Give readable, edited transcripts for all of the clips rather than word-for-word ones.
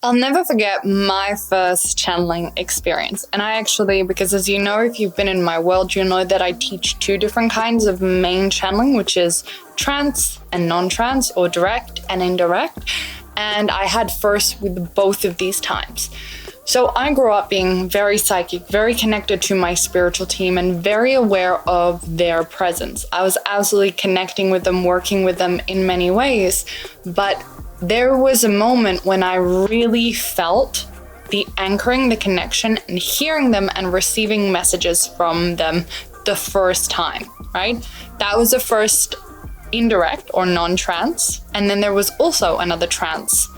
I'll never forget my first channeling experience. And I actually, because as you know, if you've been in my world, you know that I teach two different kinds of main channeling, which is trance and non-trance, or direct and indirect. And I had first with both of these times. So I grew up being very psychic, very connected to my spiritual team, and very aware of their presence. I was absolutely connecting with them, working with them in many ways. But there was a moment when I really felt the anchoring, the connection, and hearing them and receiving messages from them the first time, right? That was the first indirect or non-trance. And then there was also another trance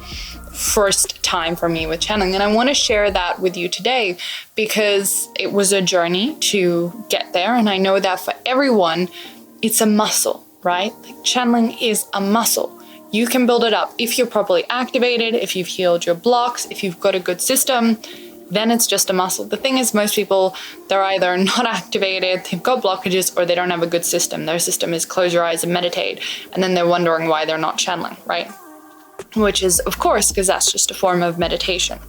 first time for me with channeling. And I want to share that with you today because it was a journey to get there. And I know that for everyone, it's a muscle, right? Like channeling is a muscle. You can build it up if you're properly activated, if you've healed your blocks, if you've got a good system, then it's just a muscle. The thing is, most people, they're either not activated, they've got blockages, or they don't have a good system. Their system is close your eyes and meditate, and then they're wondering why they're not channeling, right? Which is, of course, because that's just a form of meditation,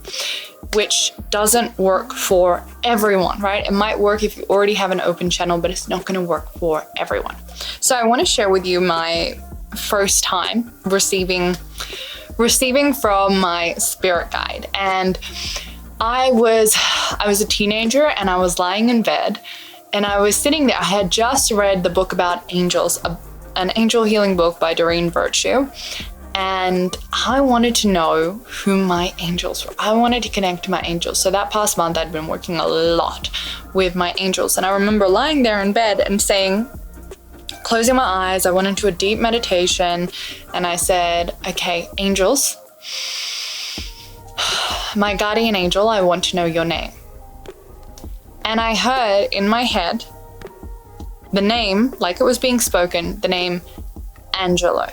which doesn't work for everyone, right? It might work if you already have an open channel, but it's not going to work for everyone. So I want to share with you my first time receiving from my spirit guide. And I was a teenager, and I was lying in bed, and I was sitting there. I had just read the book about angels, an angel healing book by Doreen Virtue. And I wanted to know who my angels were. I wanted to connect to my angels. So that past month, I'd been working a lot with my angels. And I remember lying there in bed and saying, closing my eyes, I went into a deep meditation, and I said, okay, angels, my guardian angel, I want to know your name. And I heard in my head the name, like it was being spoken, the name Angelo.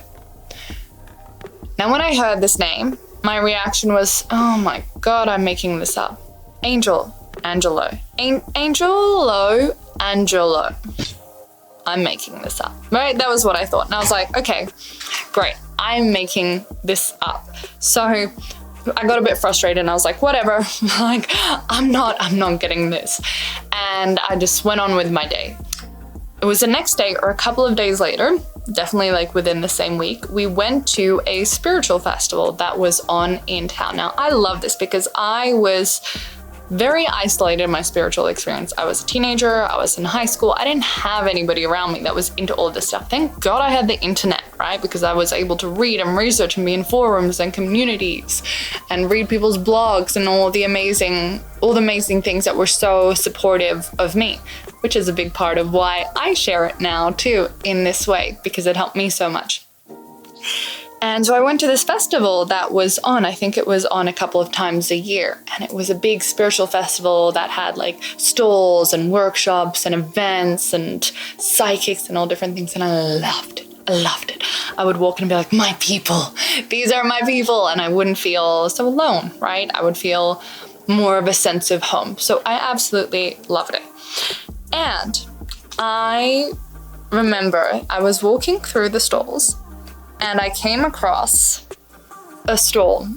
Now, when I heard this name, my reaction was, oh my God, I'm making this up. Angelo. I'm making this up, right? That was what I thought. And I was like, okay, great. I'm making this up. So I got a bit frustrated, and I was like, whatever, like, I'm not getting this. And I just went on with my day. It was the next day or a couple of days later, definitely like within the same week, we went to a spiritual festival that was on in town. Now, I love this because I was very isolated in my spiritual experience. I was a teenager, I was in high school, I didn't have anybody around me that was into all of this stuff. Thank God I had the internet, right? Because I was able to read and research and be in forums and communities and read people's blogs and all the amazing things that were so supportive of me, which is a big part of why I share it now too in this way, because it helped me so much. And so I went to this festival that was on, I think it was on a couple of times a year. And it was a big spiritual festival that had like stalls and workshops and events and psychics and all different things. And I loved it. I would walk in and be like, my people, these are my people. And I wouldn't feel so alone, right? I would feel more of a sense of home. So I absolutely loved it. And I remember I was walking through the stalls, and I came across a stall,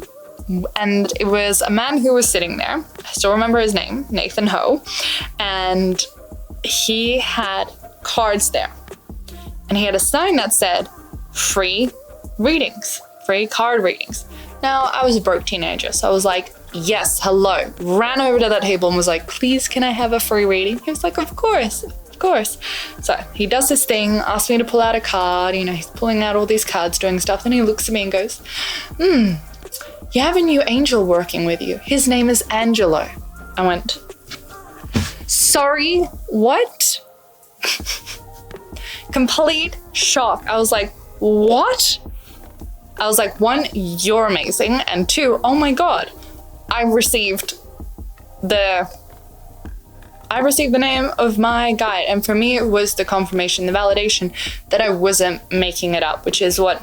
and it was a man who was sitting there. I still remember his name, Nathan Ho, and he had cards there. And he had a sign that said, free readings, free card readings. Now, I was a broke teenager, so I was like, yes, hello. Ran over to that table and was like, please, can I have a free reading? He was like, of course. So he does this thing, asks me to pull out a card, he's pulling out all these cards, doing stuff, then he looks at me and goes, you have a new angel working with you. His name is Angelo. I went, sorry, what? Complete shock. I was like, what? I was like, one, you're amazing, and two, oh my God, I received the name of my guide. And for me, it was the confirmation, the validation that I wasn't making it up, which is what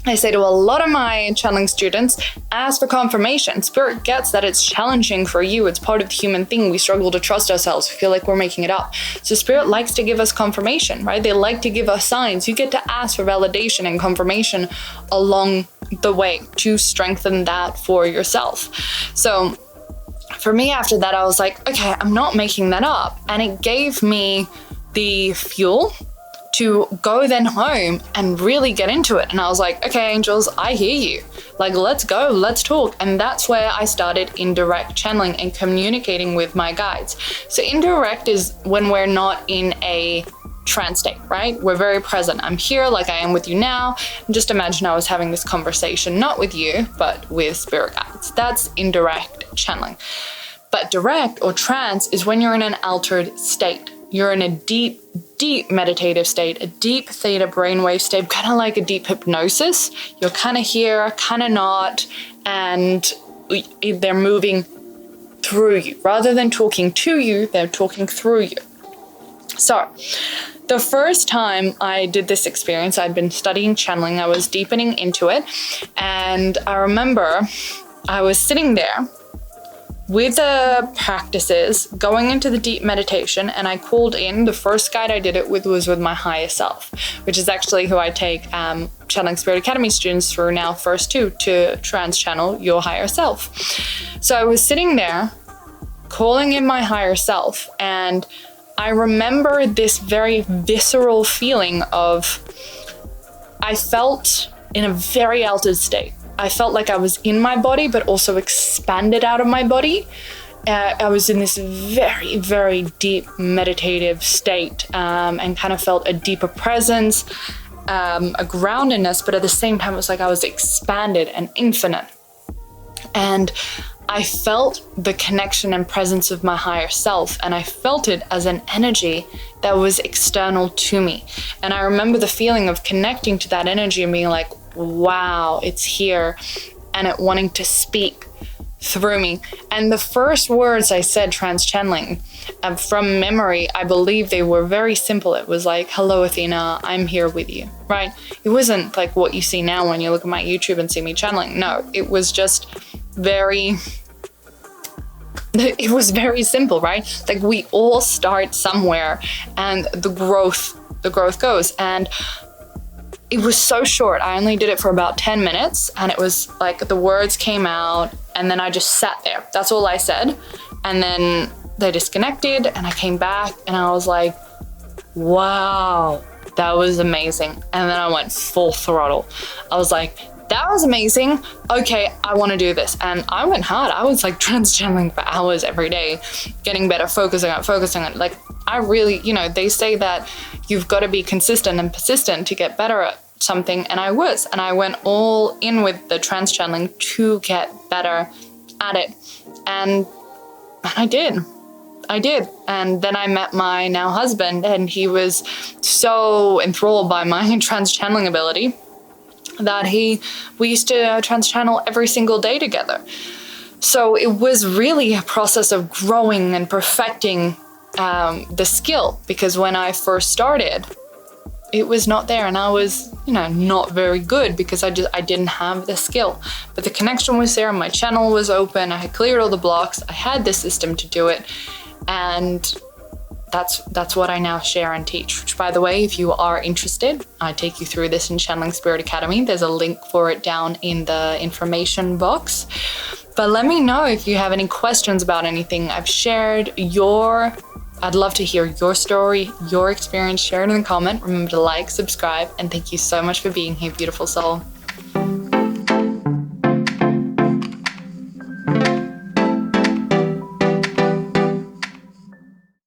I say to a lot of my channeling students, ask for confirmation. Spirit gets that it's challenging for you. It's part of the human thing. We struggle to trust ourselves. We feel like we're making it up. So Spirit likes to give us confirmation, right? They like to give us signs. You get to ask for validation and confirmation along the way to strengthen that for yourself. So for me, after that, I was like, okay, I'm not making that up. And it gave me the fuel to go then home and really get into it. And I was like, okay, angels, I hear you. Like, let's go, let's talk. And that's where I started indirect channeling and communicating with my guides. So indirect is when we're not in a trance state, right? We're very present. I'm here like I am with you now. And just imagine I was having this conversation, not with you, but with spirit guides. That's indirect channeling. But direct or trance is when you're in an altered state. You're in a deep, deep meditative state, a deep theta brainwave state, kind of like a deep hypnosis. You're kind of here, kind of not, and they're moving through you. Rather than talking to you, they're talking through you. So the first time I did this experience, I'd been studying channeling, I was deepening into it, and I remember I was sitting there with the practices, going into the deep meditation, and I called in, the first guide I did it with was with my higher self, which is actually who I take Channeling Spirit Academy students through now first to trans channel your higher self. So I was sitting there calling in my higher self, and I remember this very visceral feeling of, I felt in a very altered state. I felt like I was in my body, but also expanded out of my body. I was in this very, very deep meditative state and kind of felt a deeper presence, a groundedness, but at the same time, it was like I was expanded and infinite. And I felt the connection and presence of my higher self, and I felt it as an energy that was external to me. And I remember the feeling of connecting to that energy and being like, wow, it's here, and it wanting to speak through me. And the first words I said trans-channeling from memory, I believe they were very simple. It was like, hello, Athena, I'm here with you, right? It wasn't like what you see now when you look at my YouTube and see me channeling. No, it was just it was very simple, right? Like we all start somewhere and the growth goes. And it was so short. I only did it for about 10 minutes, and it was like the words came out and then I just sat there. That's all I said. And then they disconnected and I came back and I was like, wow, that was amazing. And then I went full throttle. I was like, that was amazing. Okay, I want to do this. And I went hard. I was like trans-channeling for hours every day, getting better, focusing on it. Like I really, they say that you've got to be consistent and persistent to get better at something. And I was, and I went all in with the trans-channeling to get better at it. And I did. And then I met my now husband, and he was so enthralled by my trans-channeling ability that we used to trans-channel every single day together. So it was really a process of growing and perfecting the skill, because when I first started, it was not there, and I was, not very good because I didn't have the skill. But the connection was there, my channel was open, I had cleared all the blocks, I had the system to do it, and that's what I now share and teach, which, by the way, if you are interested, I take you through this in Channeling Spirit Academy. There's a link for it down in the information box. But let me know if you have any questions about anything I've shared. I'd love to hear your story, your experience. Share it in the comment. Remember to like, subscribe, and thank you so much for being here, beautiful soul.